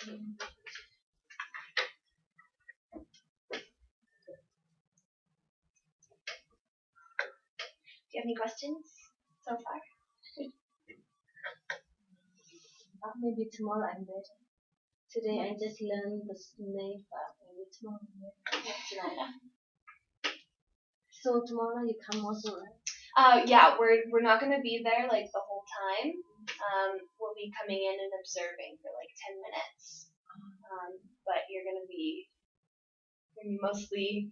Do you have any questions so far? Maybe tomorrow I'm better. Today I just learned the name, but maybe tomorrow I'm better. Tonight. So tomorrow you come also, right? Yeah, we're not going to be there like the whole time. We'll be coming in and observing for like 10 minutes. But you're going to be mostly,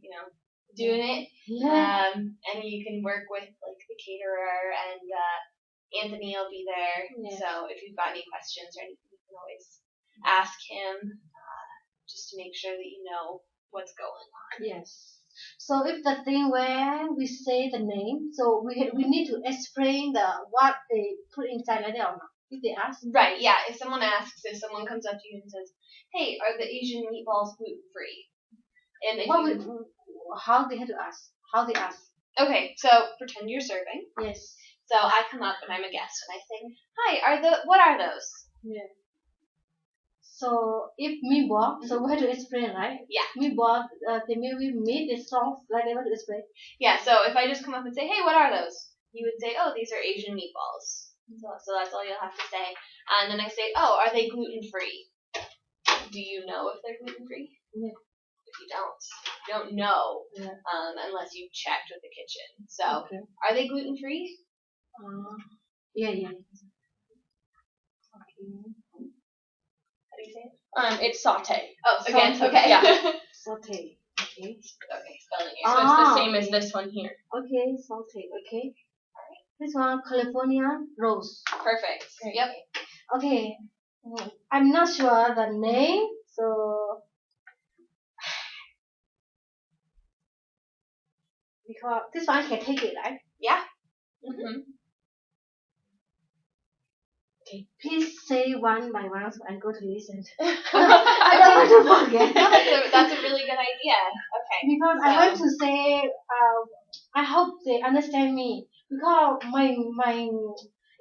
doing it. Yeah. And you can work with like the caterer, and Anthony will be there. Yeah. So if you've got any questions or anything, you can always ask him, just to make sure that you know what's going on. Yes. So if the thing where we say the name, so we need to explain what they put inside like that or not? If they ask. Right. Yeah. If someone comes up to you and says, "Hey, are the Asian meatballs gluten free?" And how they had to ask? How they ask? Okay, so pretend you're serving. Yes. So I come up and I'm a guest and I say, "Hi, what are those?" Yeah. So if meatball, so we have to explain, right? Yeah. Meatball, the meat is strong, like they want to explain. Yeah. So if I just come up and say, "Hey, what are those?" You would say, "Oh, these are Asian meatballs." So that's all you'll have to say. And then I say, "Oh, are they gluten free?" Do you know if they're gluten free? Yeah. If you don't know, yeah. Unless you've checked with the kitchen. So, okay. Are they gluten free? Yeah. Okay. How do you say it? It's saute. Oh, again, saute. Okay. Yeah. Saute. Okay. Okay, spelling it. So it's the same as this one here. Okay, saute. Okay. All right. This one, California rose. Perfect. Okay. Yep. Okay. I'm not sure the name, so. Because this one I can take it, right? Yeah. Mm-hmm. Okay. Please say one by one so I go to listen. I don't want to forget. That's a really good idea. Okay. Because I want to say, I hope they understand me. Because my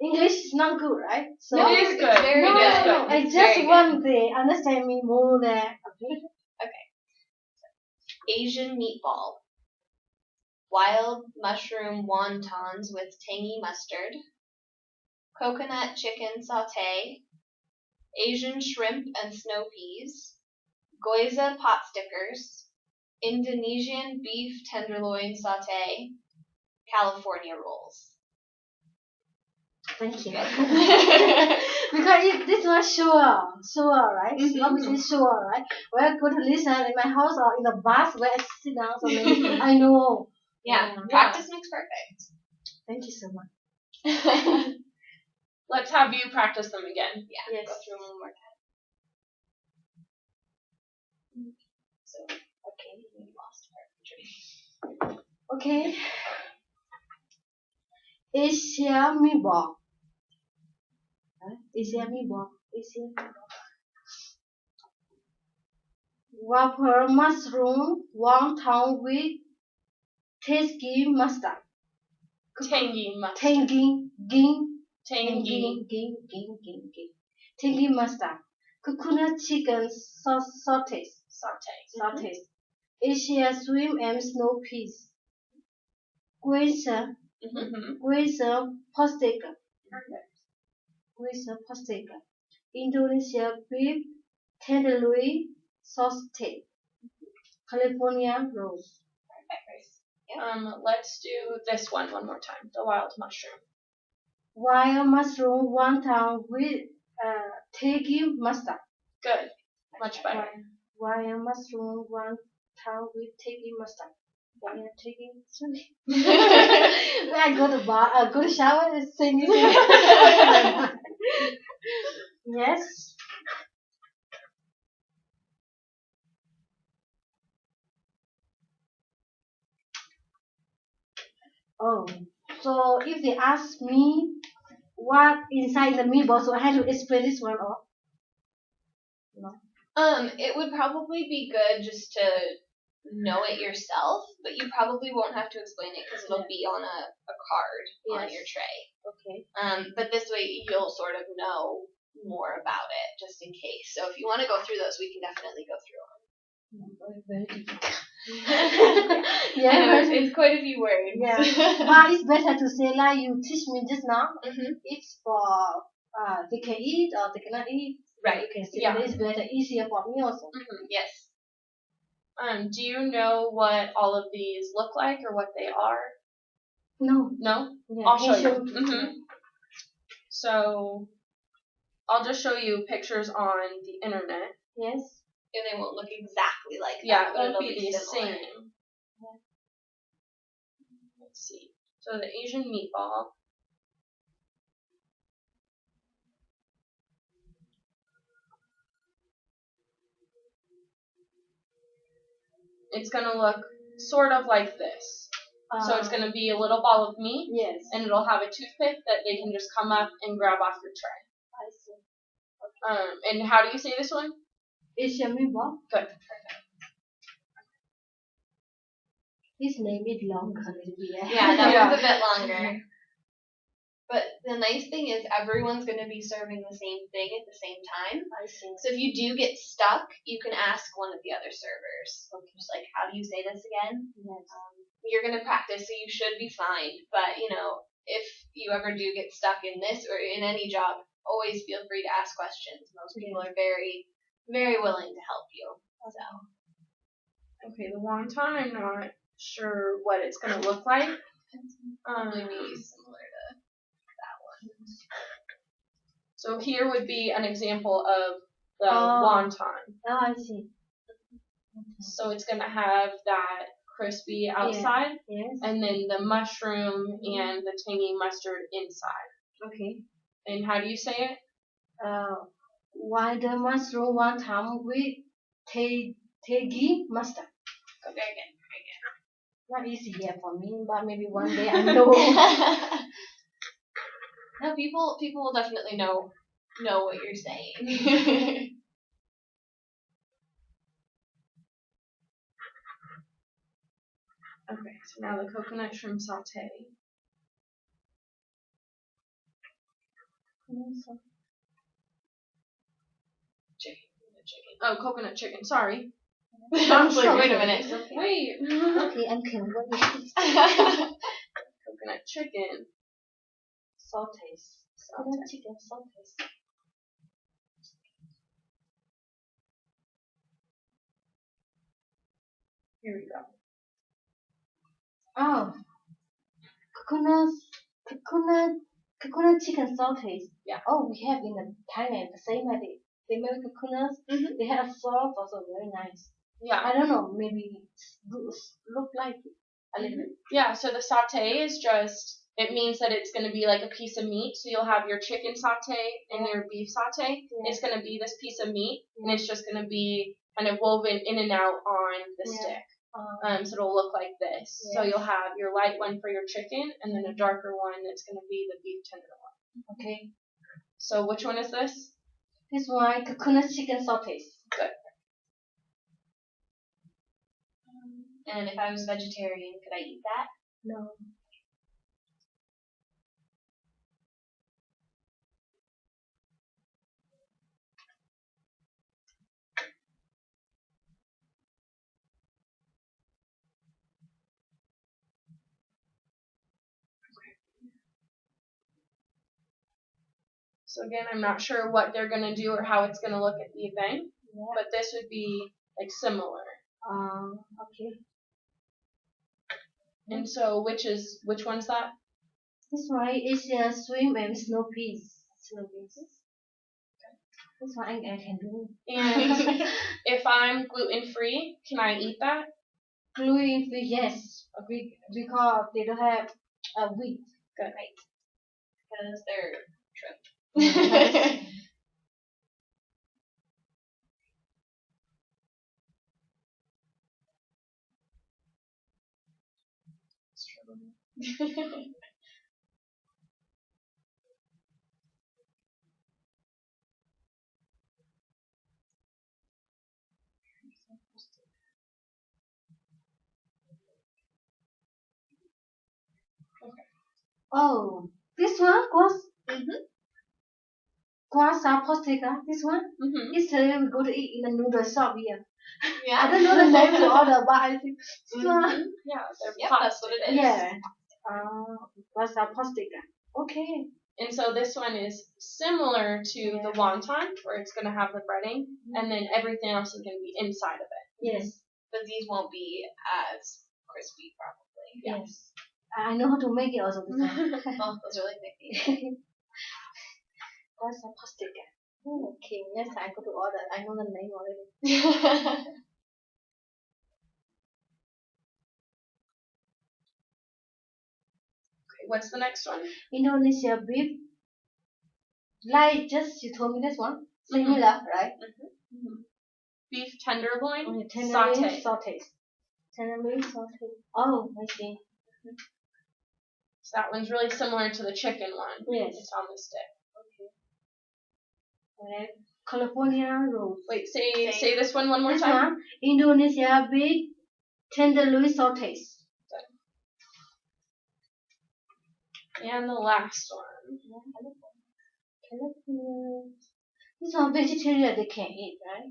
English is not good, right? So no, it is good. Very good. No, I just want they understand me more than. Okay. Asian meatball. Wild mushroom wontons with tangy mustard, coconut chicken sauté, Asian shrimp and snow peas, gyoza pot stickers, Indonesian beef tenderloin sauté, California rolls. Thank you. Because this was sure, right? Mm-hmm. Obviously sure, right? When I go to listen in my house or in the bus where I sit down, so maybe I know. Yeah, practice makes perfect. Thank you so much. Let's have you practice them again. Yeah, yes. Go through them one more time. So, okay, we lost our country. Okay. Asia meatball. Asia meatball. Whopper mushroom wonton with tasty mustard. Tangy mustard. Tangy mustard. Coconut chicken sauté. Asia shrimp and snow peas. Gyoza potato. Indonesia beef tenderloin sauté. California rolls. Let's do this one more time. The wild mushroom. Wild mushroom wonton with tangy mustard. Good. Much better. Wild mushroom wonton with tangy mustard. When I go to bar, go to shower and sing it. Yes. Oh, so if they ask me what inside the meatball, so I have to explain this one or no? It would probably be good just to know it yourself, but you probably won't have to explain it because it'll be on a card on your tray. Okay. But this way you'll sort of know more about it, just in case. So if you want to go through those, we can definitely go through them. Very difficult. I know, it's quite a few words. Yeah. But it's better to say like you teach me just now. Mm-hmm. It's for they can eat or they cannot eat. Right. You can say Yeah. it's better, easier for me also. Mm-hmm. Yes. Do you know what all of these look like or what they are? No. No? Yeah, I'll show you. Mm-hmm. So, I'll just show you pictures on the internet. Yes. And they won't look exactly like that. Yeah, it but won't it'll be the similar. same. Let's see. So the Asian meatball. It's going to look sort of like this. So it's going to be a little ball of meat. Yes. And it'll have a toothpick that they can just come up and grab off your tray. I see. And how do you say this one? Asian meatball. Good. His name is longer a little bit. Yeah, that Yeah. one's a bit longer. But the nice thing is everyone's going to be serving the same thing at the same time. I see. So if you do get stuck, you can ask one of the other servers. Just like, how do you say this again? Yes. You're going to practice, so you should be fine. But, if you ever do get stuck in this or in any job, always feel free to ask questions. Most people are very, very willing to help you. So. Okay, the wonton, I'm not sure what it's going to look like. Maybe similar to that one. So here would be an example of the wonton. Oh, I see. So it's going to have that crispy outside, Yes. and then the mushroom and the tangy mustard inside. Okay. And how do you say it? Why the mushroom wonton with tangy mustard? Very good. Not easy yet for me, but maybe one day I know. No, people will definitely know what you're saying. Okay, so now the coconut shrimp sauté. Chicken. Oh, coconut chicken. Sorry. I was like, wait a minute. Okay. Wait. Okay, I'm converting. Coconut chicken. Sautés. Coconut chicken sautés. Here we go. Oh, coconut chicken sautés. Yeah. Oh, we have in Thailand the same idea. They make coconuts. Mm-hmm. They have sauce also very nice. Yeah. I don't know, maybe look like it a little bit. Yeah, so the sauté is just, it means that it's going to be like a piece of meat. So you'll have your chicken sauté and your beef sauté. Yeah. It's going to be this piece of meat, and it's just going to be kind of woven in and out on the stick. So it'll look like this. Yes. So you'll have your light one for your chicken, and then a darker one that's going to be the beef tenderloin. Okay. So which one is this? This one, coconut chicken sautés. Good. And if I was vegetarian, could I eat that? No. So again, I'm not sure what they're going to do or how it's going to look at the event, Yeah. but this would be like similar. Okay. And so which one's that? This one is shrimp and snow peas. This one I can do. And if I'm gluten free, can I eat that? Gluten free, yes. Because they don't have wheat. Good. Right. Because they're shrimp. Oh, this one was. Guasa postica, this one. Mm-hmm. Yesterday we go to eat in the noodle shop here. Yeah. I don't know the name to order, but I think. Yeah, they're Yep, pots. that's what it is. Yeah. Guasa postica. Okay. And so this one is similar to the wonton, where it's going to have the breading, and then everything else is going to be inside of it. Yes. But these won't be as crispy, probably. Yes. I know how to make it also. This one. Oh, those are like nicknames. Guasa postica. Okay. Next time I go to order. I know the name already. What's the next one? Indonesia beef. Like just you told me this one. Similar, right? Mm-hmm. Beef tenderloin, Tenderloin sauté. Tenderloin sauté. Oh, I see. So that one's really similar to the chicken one. Yes. It's on the stick. Okay. California rolls. Wait, say this one more This time. one, Indonesia beef tenderloin sautés. And the last one. California. This one vegetarian they can eat, right?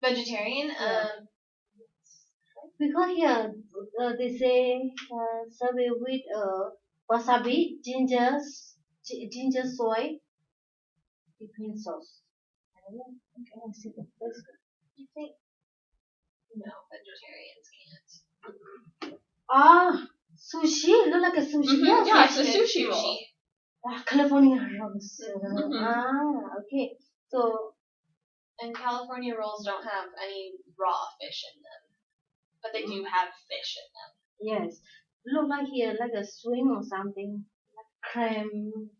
Vegetarian? Yeah. Because here they say serve it with wasabi, ginger soy, different sauce. I don't know. Okay, I see the first one. You think? No, vegetarians can't. Sushi. Look like a sushi. Mm-hmm. Yeah, it's a sushi roll. California rolls. Okay. So. And California rolls don't have any raw fish in them. But they do have fish in them. Yes. Look like here, like a swing or something. Like creme.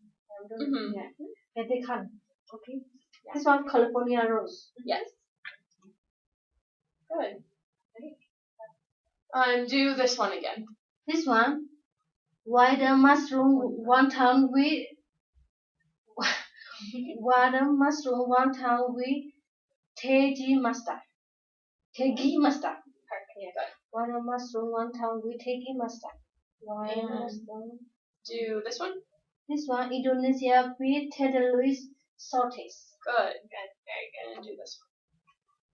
Yeah. And they come. Okay. Yeah. This one, California rolls. Yes. Good. Do this one again. This one, white mushroom wonton with Teji mustard. Tegi mustard. Yeah. White mushroom wonton with Tegi mustard. Do this one. This one, Indonesia beef tenderloin sautés. Good. Very good. And do this one.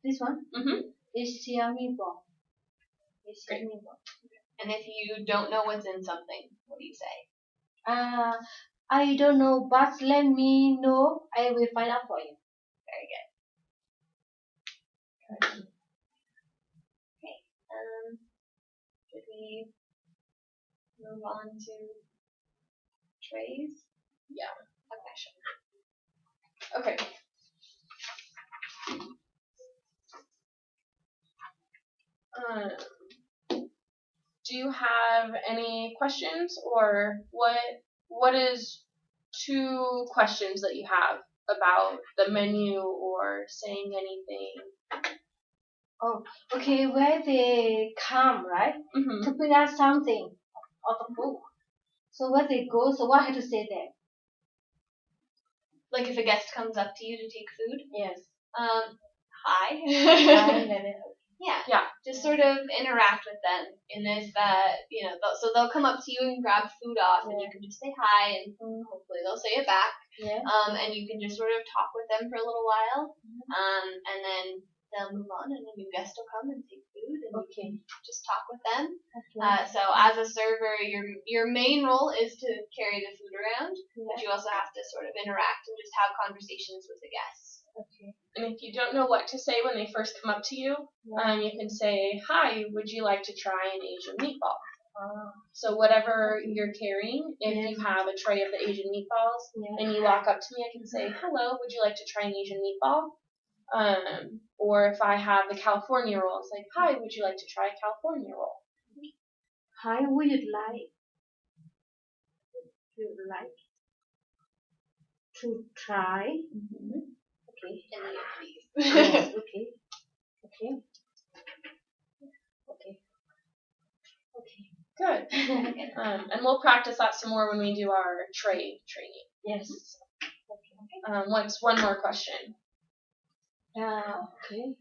This one? Mm-hmm. Asia meatball. Great. Meatball. And if you don't know what's in something, what do you say? I don't know, but let me know. I will find out for you. Very good. Okay. Should we move on to trays? Yeah. Okay, sure. Okay. Do you have any questions, or what is 2 questions that you have about the menu or saying anything? Oh, okay. Where they come, right? Mm-hmm. To pick up something of the food. So where they go, so what I have to say there? Like if a guest comes up to you to take food? Yes. Hi. Yeah. Just sort of interact with them in this that, so they'll come up to you and grab food off and you can just say hi and hopefully they'll say it back. Yeah. And you can just sort of talk with them for a little while. And then they'll move on and a new guest will come and take food and you can just talk with them. Okay. So as a server, your main role is to carry the food around, but you also have to sort of interact and just have conversations with the guests. Okay. And if you don't know what to say when they first come up to you, you can say, "Hi, would you like to try an Asian meatball?" So whatever you're carrying, if you have a tray of the Asian meatballs and you walk up to me, I can say, "Hello, would you like to try an Asian meatball?" Or if I have the California roll, it's like, "Hi, would you like to try a California roll?" Hi, would you like to try? Mm-hmm. Okay. Any of these. Yes, okay. Good. And we'll practice that some more when we do our trade training. Yes. One more question. Okay.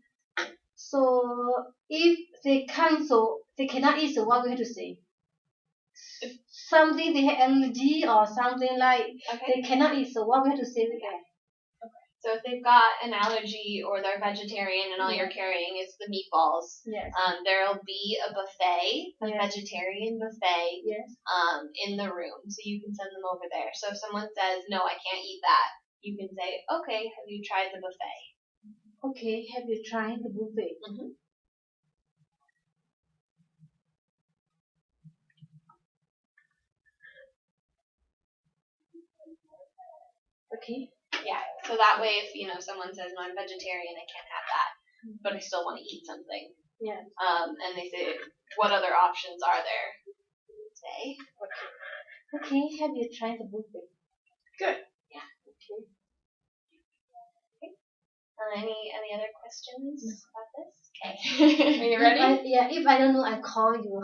So if they cancel, they cannot eat. So what we have to say? Something they have allergy or something like they cannot eat. So what we have to say with that? So if they've got an allergy or they're vegetarian and all you're carrying is the meatballs, there'll be a buffet, a vegetarian buffet, in the room. So you can send them over there. So if someone says, no, I can't eat that, you can say, okay, have you tried the buffet? Okay, have you tried the buffet? Mm-hmm. Okay. Yeah. So that way, if someone says, no, I'm vegetarian, I can't have that, but I still want to eat something. Yeah. And they say, what other options are there? Say. Okay. Have you tried the buffet? Good. Yeah. Okay. Any other questions about this? Okay. Are you ready? If I don't know, I call you.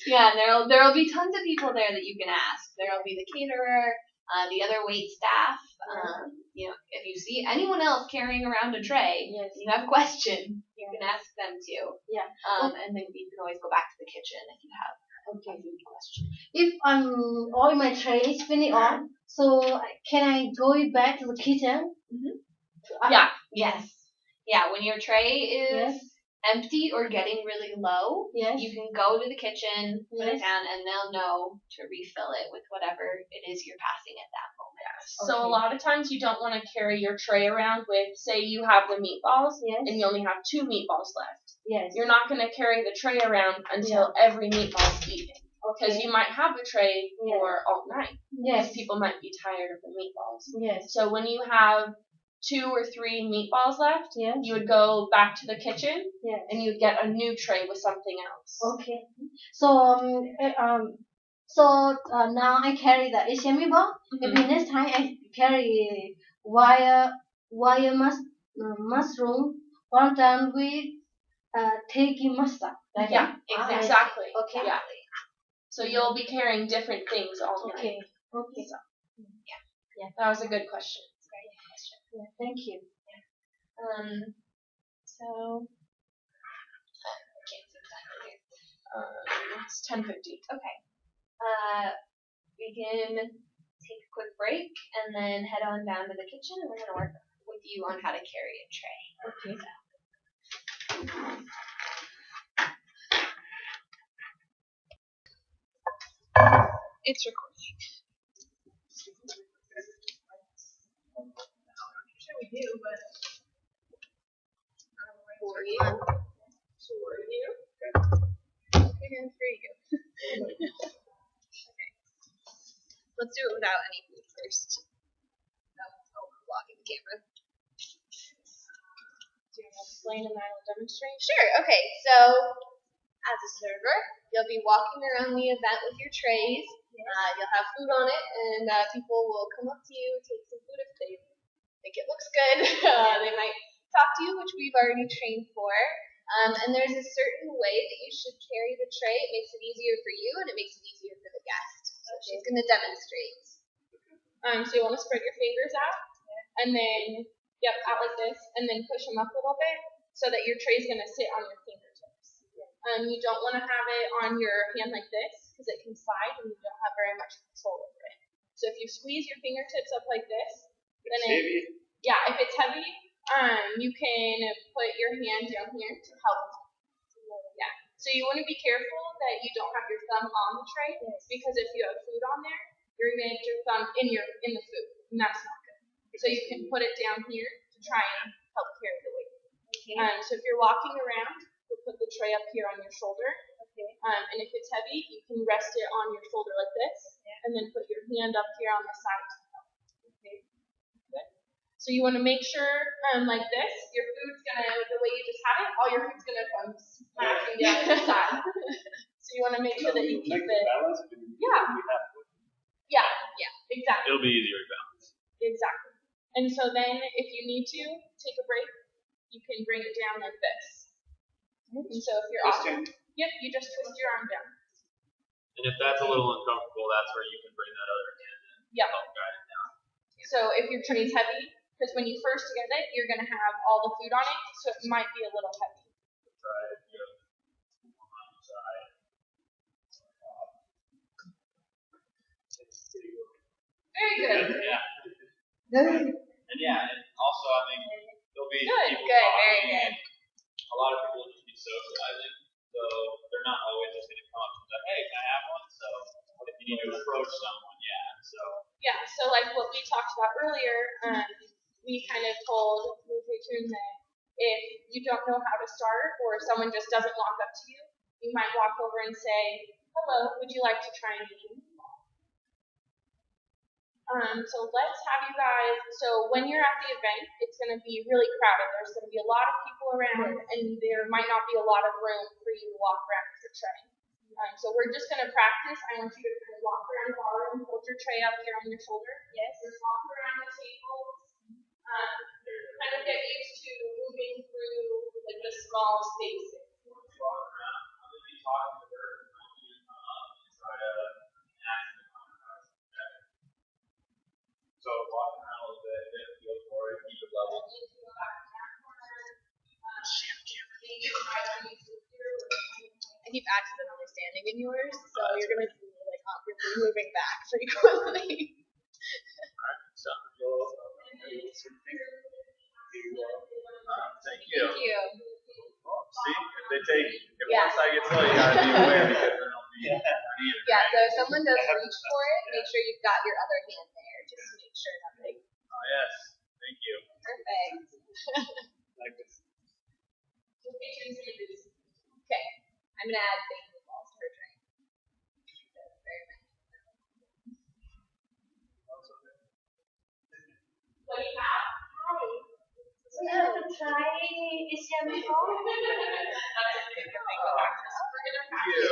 Yeah, there'll be tons of people there that you can ask. There'll be the caterer, the other wait staff. If you see anyone else carrying around a tray, you have a question, you can ask them too. Yeah. And then you can always go back to the kitchen if you have a food question. If all my tray is finished on, so can I go back to the kitchen? Mm-hmm. Yes. Yeah, when your tray is empty or getting really low, you can go to the kitchen, put it down, and they'll know to refill it with whatever it is you're passing at that moment. So a lot of times you don't want to carry your tray around with, say you have the meatballs and you only have 2 meatballs left. Yes. You're not going to carry the tray around until every meatball's eaten. Because you might have a tray for all night. Yes. People might be tired of the meatballs. Yes. So when you have 2 or 3 meatballs left, you would go back to the kitchen and you would get a new tray with something else. Okay. So now I carry the Asian meatball. Maybe next time I carry wire mushroom. One time with tiki mustard. Exactly. Okay. Yeah. So you'll be carrying different things all night. Okay. So, that was a good question. Yeah, thank you. So it's 10:50. Okay. We can take a quick break and then head on down to the kitchen, and we're going to work with you on how to carry a tray. Okay. It's recording. Sure we do, but for you. And for you. Okay. Let's do it without any food first. Oh, we're blocking the camera. Do you want to explain and I will demonstrate? Sure. Okay. So, as a server, you'll be walking around the event with your trays. You'll have food on it, and people will come up to you, take some food if they think it looks good. They might talk to you, which we've already trained for. And there's a certain way that you should carry the tray. It makes it easier for you, and it makes it easier for the guest. So she's going to demonstrate. So you want to spread your fingers out, and then, out like this, and then push them up a little bit so that your tray is going to sit on your fingertips. You don't want to have it on your hand like this because it can slide and you don't have very much control over it. So if you squeeze your fingertips up like this, then if it's heavy, you can put your hand down here to help. Yeah. So you want to be careful that you don't have your thumb on the tray because if you have food on there, you're going to get your thumb in the food, and that's not good. So you can put it down here to try and help carry the weight. Okay. So if you're walking around, you'll put the tray up here on your shoulder. Okay. And if it's heavy, you can rest it on your shoulder like this, and then put your hand up here on the side. Okay. Good. So you want to make sure, like this, your food's the way you just had it, all your food's gonna come smashing down to the side. So you want to make sure that you keep it. Yeah, exactly. It'll be easier to balance. Exactly. And so then, if you need to take a break, you can bring it down like this. And so if you're off, you just twist your arm down. And if that's a little uncomfortable, that's where you can bring that other hand in to help guide it down. So if your tray is heavy, because when you first get it, you're going to have all the food on it, so it might be a little heavy. Try it, on the side. Very good. Yeah. And yeah, and also I think there'll be people Good, talking, very good. and a lot of people will just be socializing, so they're not always just going to come up and be like, hey, can I have one? So if you need to approach someone, Yeah, so like what we talked about earlier, we kind of told Mu Peh Tun that if you don't know how to start or if someone just doesn't walk up to you, you might walk over and say, hello, would you like to try an Asian meatball? So let's have you guys, so when you're at the event, it's going to be really crowded. There's going to be a lot of people around and there might not be a lot of room for you to walk around with your tray. So we're just going to practice. I want you to kind of walk around the bar and hold your tray up here on your shoulder. Yes. Just walk around the tables. Kind of get used to moving through like the small spaces. walk around, I'm going to be talking to her, and I want you to come up and try to ask the conversation. Okay? So walk around a little bit, get a feel for it, keep it level. I keep accident understanding in yours, so you're gonna see me like awkwardly moving back frequently. Alright, so go. Thank you. Thank you. Well, see, if one side gets low, you gotta be aware because then it'll be uneven. Yeah, so if someone does reach for it, make sure you've got your other hand there, just to make sure nothing. Oh yes, thank you. Perfect. Like this. Okay, I'm gonna add bacon balls to her drink. Very nice. What do you have? Hi. So you want to try Asian meatball?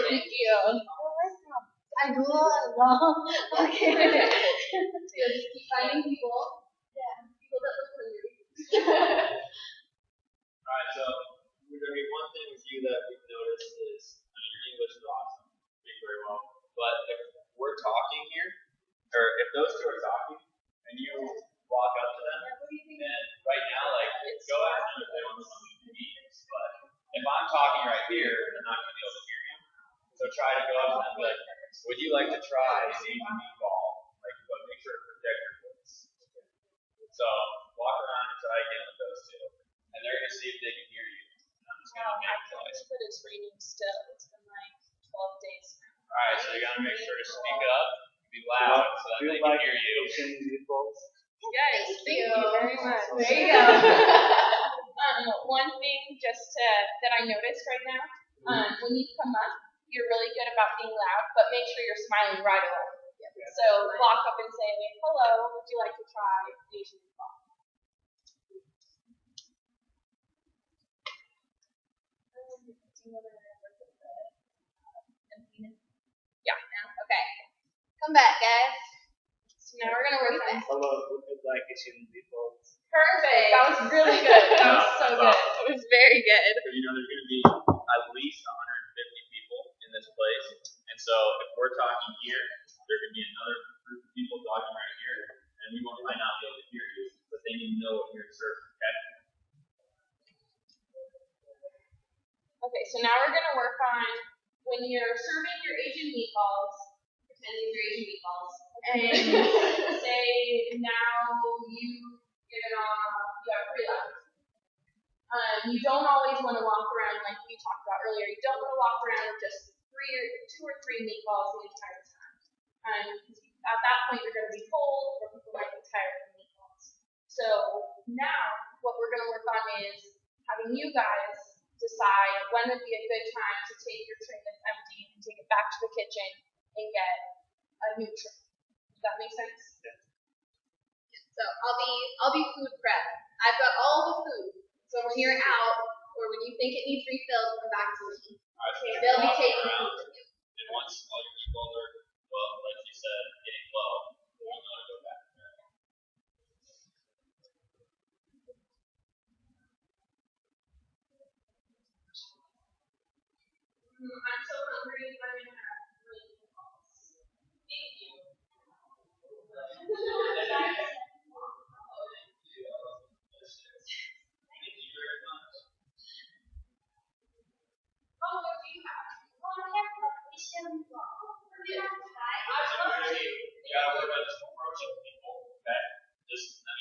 Thank you. I do along. Okay. So you'll just keep finding people. Yeah. People that look hungry. Alright, so there's gonna be one thing with you that we've noticed is, I mean, your English is awesome, speak very well. But if we're talking here, or if those two are talking, and you walk up to them, then right now, like, go ask them if they want something to eat. But if I'm talking right here, they're not gonna be able to hear you. So try to go up to them and be like, would you like to try an Asian meatball? Like, but make sure to protect your voice. So walk around and try again with those two, and they're gonna see if they can hear you. I'm just gonna make noise. But it's raining still. It's been like 12 days now. Alright, so you gotta make sure to speak up, be loud, so that they can hear you. Yes, thank you very much. There you go. One thing just that I noticed right now, when you come up, you're really good about being loud, but make sure you're smiling right away. So walk up and say, hello, would you like to try Asian meatball? Yeah. Okay. Come back, guys. So now we're gonna work on. Hello, would you like Asian meatballs? Perfect. That was really good. That was so good. It was very good. So you know there's gonna be at least 150 people in this place, and so if we're talking here, there could be another group of people talking right here, and we might not be able to hear you, but they need to know what you're serving. Okay? Okay, so now we're gonna work on when you're serving your Asian meatballs, pretend these are Asian meatballs, and say now you give it you have 3 left. You don't always want to walk around like we talked about earlier. You don't want to walk around with just 2 or 3 meatballs the entire time. At that point, you're going to be full, or people might be tired of the meatballs. So now, what we're going to work on is having you guys decide when would be a good time to take your tray that's empty and take it back to the kitchen and get a new tray. Does that make sense? Yeah. So I'll be food prep. I've got all the food. So when you're out or when you think it needs refilled, come back to me. Alright, so you're They'll be walking taking around, food with you. and once all your meatballs are, well, like you said, getting low, you'll know to go back there. I'm so hungry. I'm going to have 3 meatballs. Thank you. Thank you very much. Oh, what do you have? Oh, I have Asian meatball. Would you like to try? You gotta work on just approaching people, okay? Just, I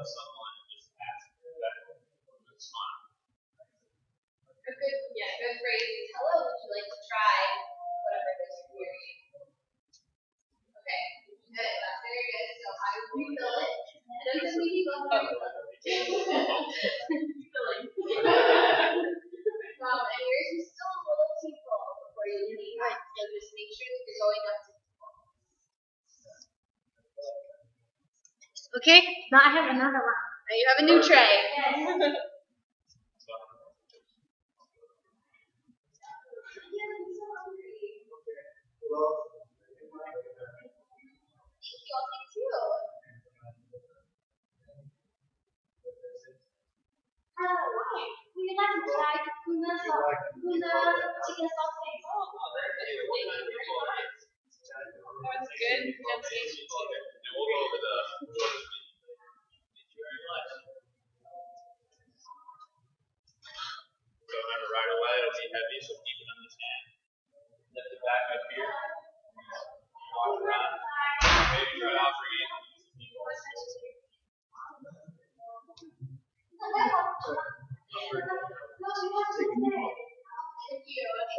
to someone and just ask that smile. Good phrase is, hello, would you like to try whatever this you're eating? Okay, good. That's very good. So how do you refill it? It doesn't mean you don't refill it. Refilling. And yours is still a little too full before you leave. So just make sure that you're going up to full. Okay, now I have another one. Now you have a new tray. Yes. Would you like to try tuna chicken sausage? That's good pronunciation too. And we'll go over the thank you very much. So remember, right away it'll be heavy, so keep it in this hand. Lift it back up here. Walk around. Maybe try offering it.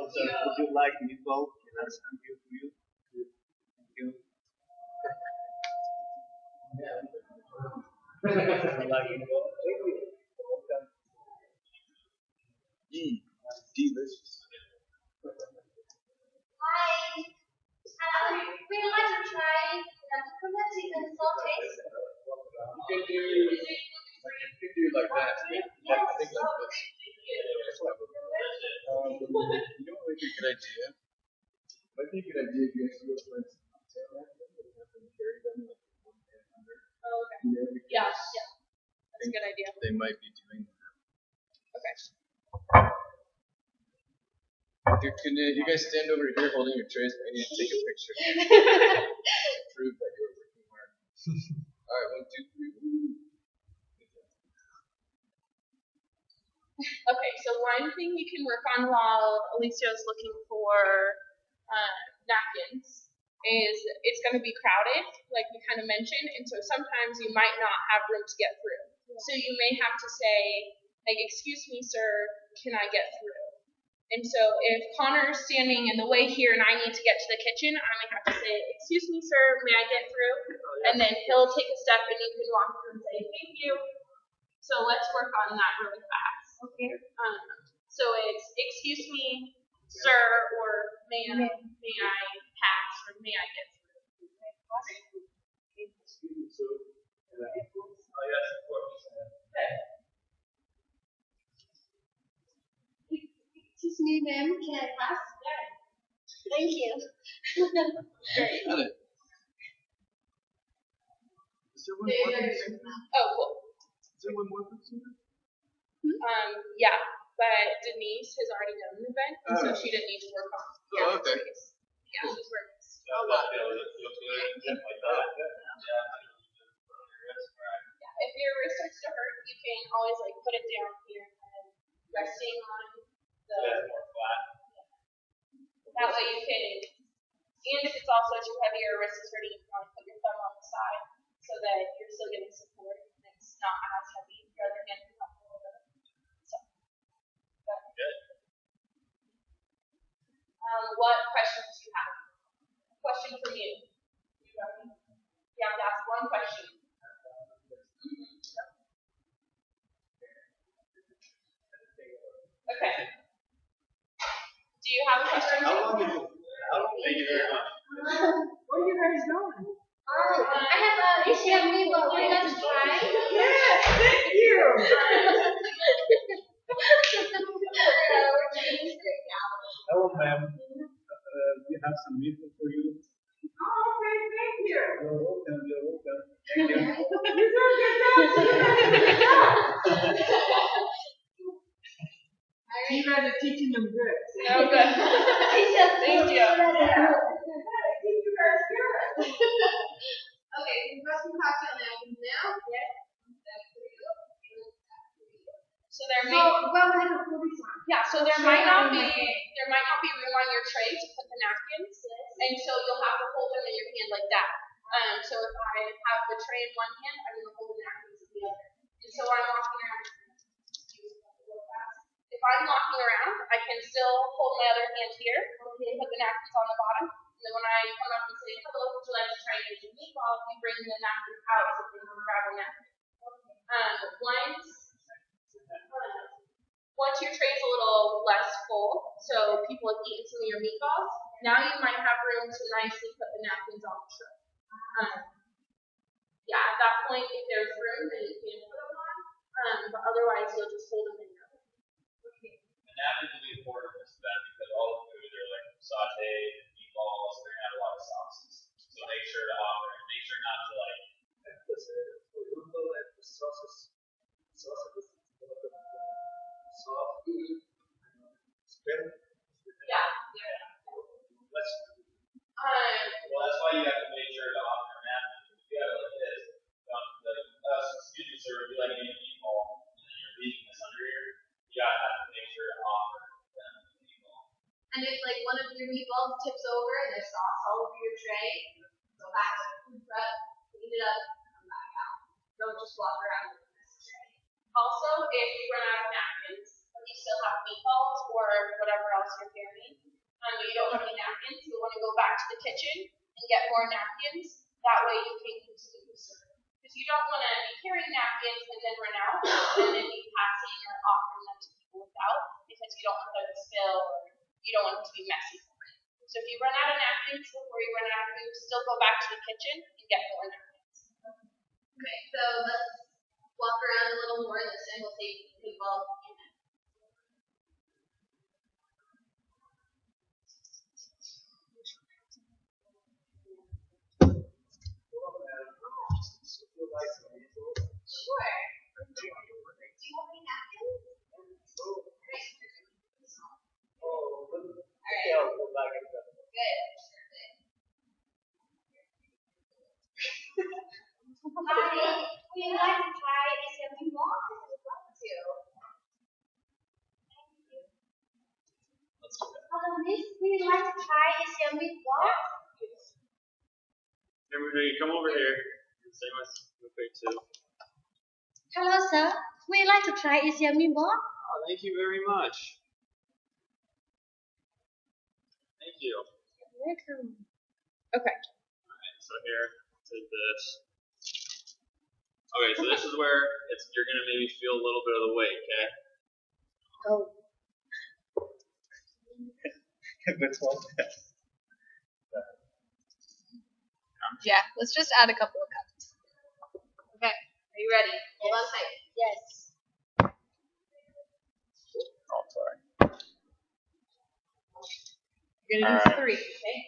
Would you like meatball? Can I send you for you? Thank you. Would you like meatball? Welcome. Delicious. Hi. Would you like to try tuna chicken sausage? You can do like that. Yeah, I think like this. You know what would be a good idea? Might be a good idea if you guys go for instance, carry them like one hand under. Oh, okay. You know, because Yeah. That's a good idea. they might be doing that. Okay. Dude, can you guys stand over here holding your trays? I need to take a picture to prove that you're working hard. Alright, 1, 2, 3. Okay, so one thing you can work on while Alicia's looking for napkins is it's going to be crowded, like we kind of mentioned, and so sometimes you might not have room to get through. So you may have to say, like, excuse me, sir, can I get through? And so if Connor's standing in the way here and I need to get to the kitchen, I might have to say, excuse me, sir, may I get through? And then he'll take a step and you can walk through and say, thank you. So let's work on that really fast. Okay. So it's excuse me, sir, or may I pass, or may I get through? Oh, yes, of course. Excuse me, ma'am, can I pass? Thank you. Great. Got it. Is there one more person? Oh, cool. Is there one more person? Yeah, but Denise has already done an event, and so she didn't need to work on it. Oh, okay. Yeah, she's working. If your wrist starts to hurt, you can always like put it down here and resting on the. More flat. That way you can, and if it's also too heavy or your wrist is hurting, you can always put your thumb on the side so that you're still getting support and it's not as heavy rather than up a little bit. So, Good. what questions do you have? A question from you. You have to ask one question. Okay. Do you have a question? Thank you very much. Where are you guys going? I have a Asian meatball. Would you like to try? Yes, thank you. Hello, ma'am. We have some meatball for you. Oh, okay, thank you. You're welcome. You're welcome. Thank you. You're doing good job. You guys are teaching them good. No, good. Thank you. Teach you guys good. Okay, we've got some cocktail napkins now. Yes. So there may so there might not be room on your tray to put the napkins, and so you'll have to hold them in your hand like that. So if I have the tray in one hand, I'm going to hold the napkins in the other. So I'm walking around. If I'm walking around, I can still hold my other hand here and put the napkins on the bottom. And then when I come up and say, hello, would you like to try an Asian meatball, you bring the napkins out so they can grab a napkin. Once your tray is a little less full, so people have eaten some of your meatballs, now you might have room to nicely put the napkins on the tray. At that point, if there's room, then you can put them on. But otherwise, you'll just hold them in your oven. And napkins will be important for this event because all the food are like sauteed meatballs. They're gonna have a lot of sauces, so make sure to offer it. Make sure not to like. Well, that's why you have to make sure to offer a napkin. If you have it like this, excuse me, sir, would you like any meatball? And then you're leaving this under here. You gotta have to make sure to offer them the meatball. And if like one of your meatballs tips over and there's sauce all over your tray, go back to the food prep, clean it up, come back out. Don't just walk around with this tray. Also, if you run out of napkins, but you still have meatballs or whatever else you're carrying, but you don't have any napkins, you'll want to go back to the kitchen and get more napkins. That way you can continue to serve. Because you don't want to be carrying napkins and then run out and then be passing or offering them to people without, because you don't want them to spill or you don't want it to be messy for you. So if you run out of napkins before you run out of food, still go back to the kitchen and get more napkins. Okay, so let's walk around a little more this and we'll take meatballs. Sure. Do you have any napkins? Good. Hi, we'd like to try Asian meatball. We'd love to. Thank you. Let's do that. Hello, miss. We'd like to try Asian meatball. Everybody, come over here. Same as Mu Peh Tun. Hello, sir. We'd like to try Asian meatball. Oh, thank you very much. Thank you. Welcome. Okay. Alright, so here, take this. Okay, so this is where you're gonna maybe feel a little bit of the weight, okay? Oh. Yeah, let's just add a couple of cups. Okay, are you ready? Hold on tight. Yes. Oh, sorry. You're gonna do 3, okay?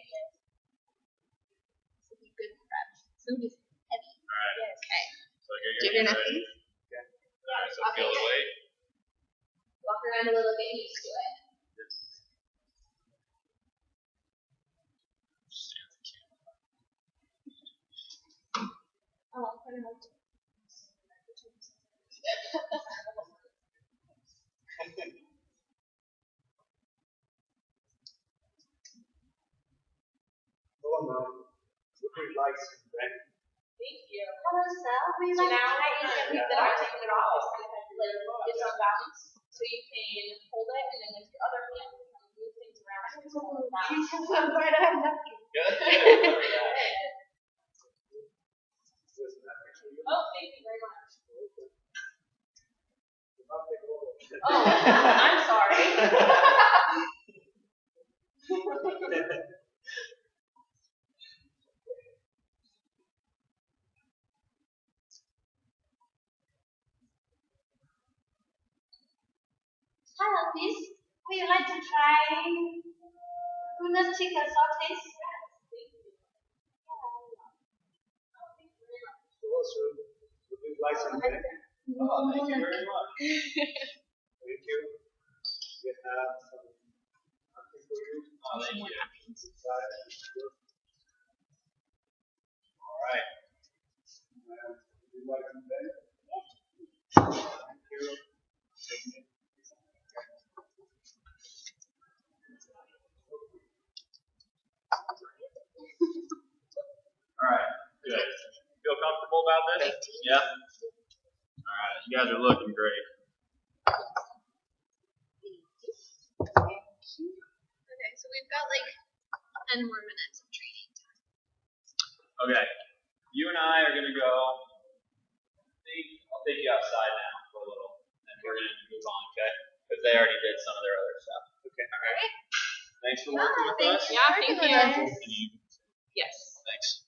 This will be good prep. Food is heavy. Alright. Yes. Okay. So get Do your your hands ready. napkins. Alright, so feel the weight. Walk around a little, get used to it. Oh, I don't know. Thank you. Hello, sir. We'd So like to now try Asian that meatball. I've taken it off, it's kind of like it's on balance. So you can hold it and then with your other hand move things around. It's all on balance. Good. Oh, thank you very much. Oh, I'm sorry. Hello, miss. Would you like to try goodness chicken sautés? Oh, thank you very much. Thank you. We have something for you. Oh, thank you. Alright. Would you like some bed? Thank you. Alright, good. Feel comfortable about this? Yeah? Alright, you guys are looking great. Okay, so we've got like 10 more minutes of training time. Okay, you and I are gonna go. I'll take you outside now for a little, and we're gonna move on, okay? Because they already did some of their other stuff. Okay. All right. Thanks for working with us. Yeah, thank you. Yes. Thanks.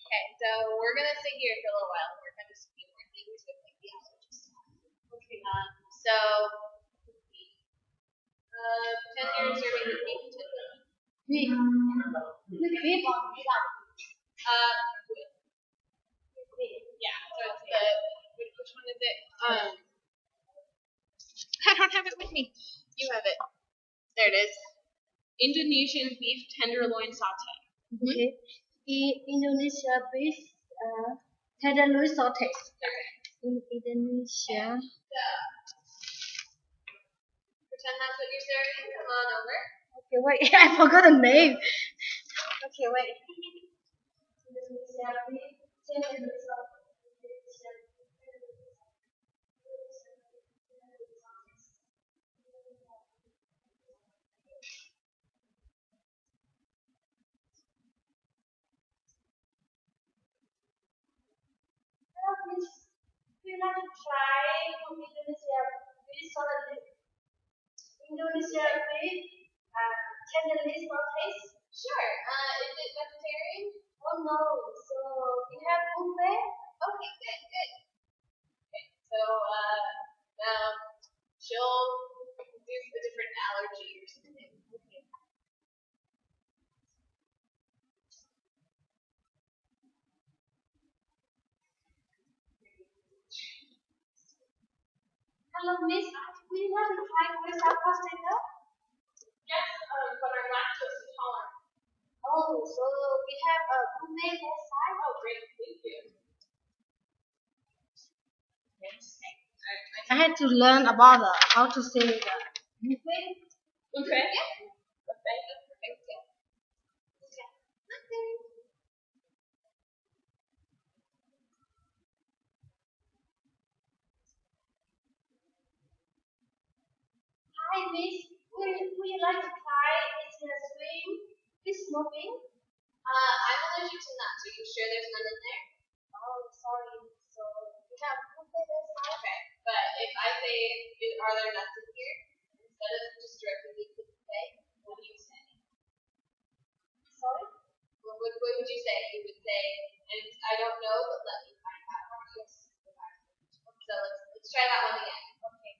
Okay, so we're gonna sit here for a little while and work on just a few more things with like the allergies. Okay. So pretend you're serving the beef to the Beef. Beef. yeah, so it's the which one is it? I don't have it with me. You have it. There it is. Indonesian beef tenderloin saute. Okay. Indonesia beef tenderloin saute. In Indonesia. So pretend that's what you're serving. Come on over. Okay, wait. I forgot the name. Okay, wait. Indonesia beef tenderloin saute. We like to try from Indonesia beef Indonesia beef tenderloin saute. Sure. Is it vegetarian? Oh no, so we have buffet. Okay, good, good. Okay, so she'll do a different allergy or something. Okay. Hello, Miss. We want to try with our pasta. Yes, but I'm lactose intolerant. Oh, so we have a buffet inside. Oh, great. Thank you. Yes. I had to learn about how to say the buffet. Okay. Yeah. Buffet. Perfect. Yeah. Yeah. Hi, Miss. Would you like to try this swim? This smoking? I'm allergic to nuts. Are you sure there's none in there? Oh, sorry. So we have buffet inside. Okay. But if I say, are there nuts in here? Instead of just directly leave the buffet, what do you say? Sorry? What would you say? You would say, I don't know, but let me find out. Yes. So let's try that one again. Okay.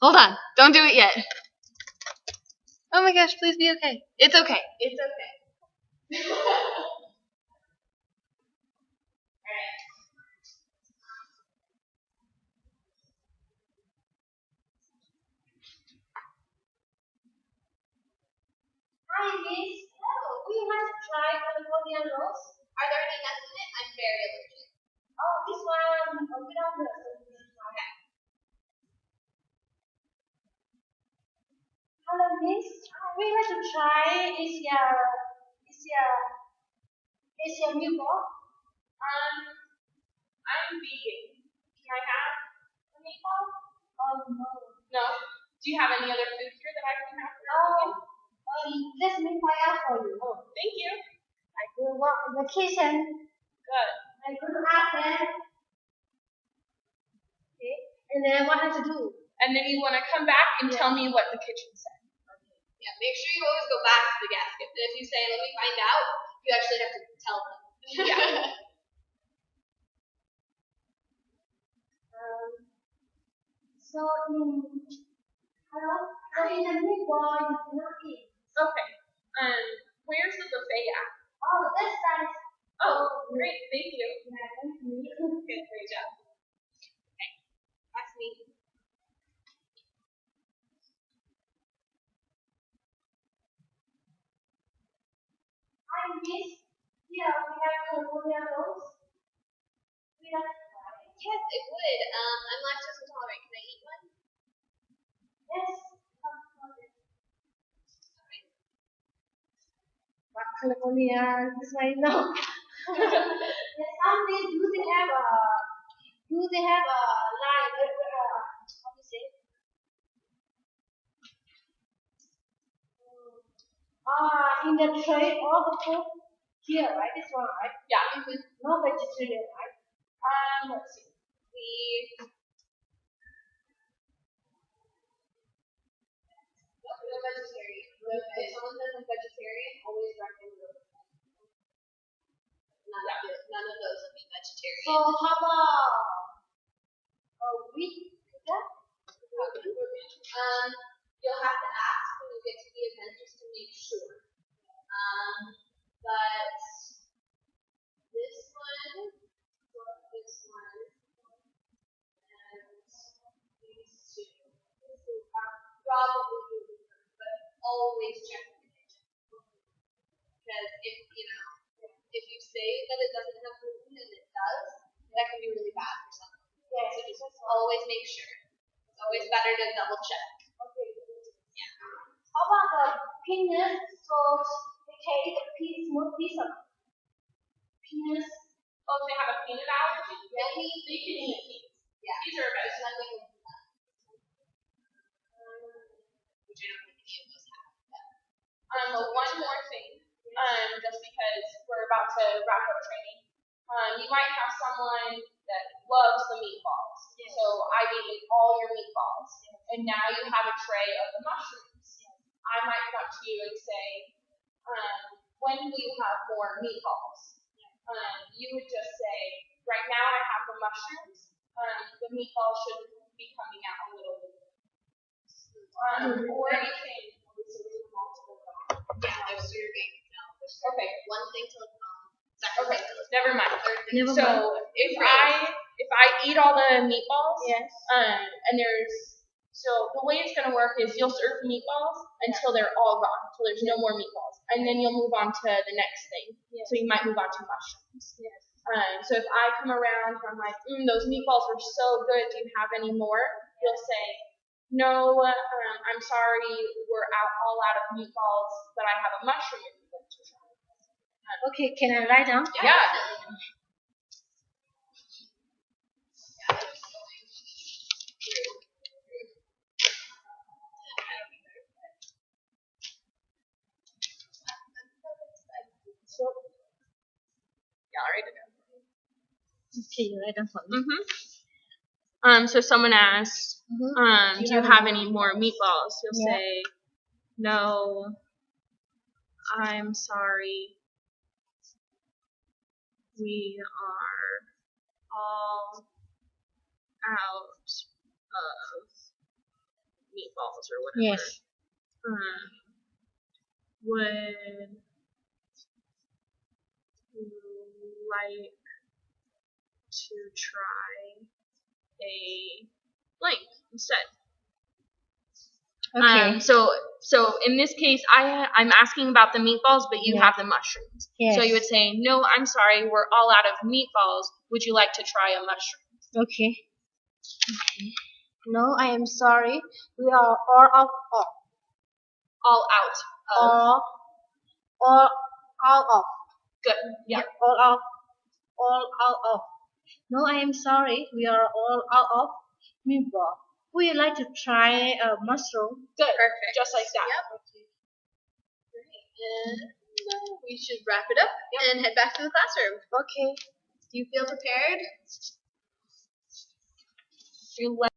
Hold on. Don't do it yet. Oh my gosh, please be okay. It's okay. It's okay. Alright. Hi, Miss. Hello. Would you like to try California rolls? Are there any nuts in it? I'm very allergic. Oh, this one without nuts. Okay. Hello, Miss. We like to try Asia meatball. I'm vegan. Can I have a meatball? Oh no. No. Do you have any other food here that I can have? Let me find out for you. Oh, thank you. I go walk in the kitchen. Good. I go to ask them. Okay. And then what I have to do? And then you want to come back and tell me what the kitchen said. Yeah, make sure you always go back to the gasket. And if you say, let me find out, you actually have to tell them. Yeah. So in the meatball you cannot eat. Okay. Where's the buffet at? Oh, this side. Oh, great. Thank you. Good, great job. Okay, that's me. Hi, Miss. Here we have California rolls. We like to try. Yes, it would. I'm lactose intolerant. Can I eat one? Yes. Alright. But California, this way no. Some days do they have a line? How do you say? In the tray, all the food here, right? This one, right? Yeah. No vegetarian, right? Let's see. No vegetarian. If someone says I'm vegetarian, always recommend none of those would be vegetarian. So how about wheat? You'll have to ask when you get to the event just to make sure. But this one, and these two are probably gluten, but always check the kitchen. Because if you say that it doesn't have gluten and it does, that can be really bad for someone. Yes. So just always make sure. It's always better to double check. Okay. Yeah. How about the peanuts? So they can eat the peas, no pizza. Peanuts. Oh, if they have a peanut allergy, Yeah. they can eat peas. Yeah. Peas are a There's vegetable. nothing with that. Which I don't think any of those have. One more thing, just because we're about to wrap up training, you might have someone that loves the meatballs. Yes. So I've eaten all your meatballs, and now you have a tray of the mushrooms. I might come up to you and say, when will you have more meatballs? You would just say, right now I have the mushrooms. The meatballs should be coming out a little bit. Or you can. Yeah, no serving. No. Okay. One thing to Okay. Never mind. Never So mind. if I eat all the meatballs, Yes. and so the way it's gonna work is you'll serve meatballs until they're all gone, until there's no more meatballs, and then you'll move on to the next thing. Yes. So you might move on to mushrooms. Yes. So if I come around and I'm like, those meatballs were so good, do you have any more? You'll say, no, I'm sorry, we're all out of meatballs, but I have a mushroom if you'd like to try. Okay, can I write down? Yeah. So, Yeah, I'll write it down. okay, you write down for me. So someone asks, do you have any more meatballs? You'll Yeah. say, no, I'm sorry. We are all out of meatballs or whatever. Yes. Would you like to try a blank instead? Okay. So in this case, I'm asking about the meatballs, but you have the mushrooms. Yes. So you would say, no, I'm sorry, we're all out of meatballs. Would you like to try a mushroom? Okay. No, I am sorry. We are all out of. All out of. All out of. Good. Yeah. All out of. No, I am sorry. We are all out of meatball. Would you like to try a mushroom? Good. Perfect. Just like that. Yep. Okay. Great. And we should wrap it up and head back to the classroom. Okay. Do you feel prepared? You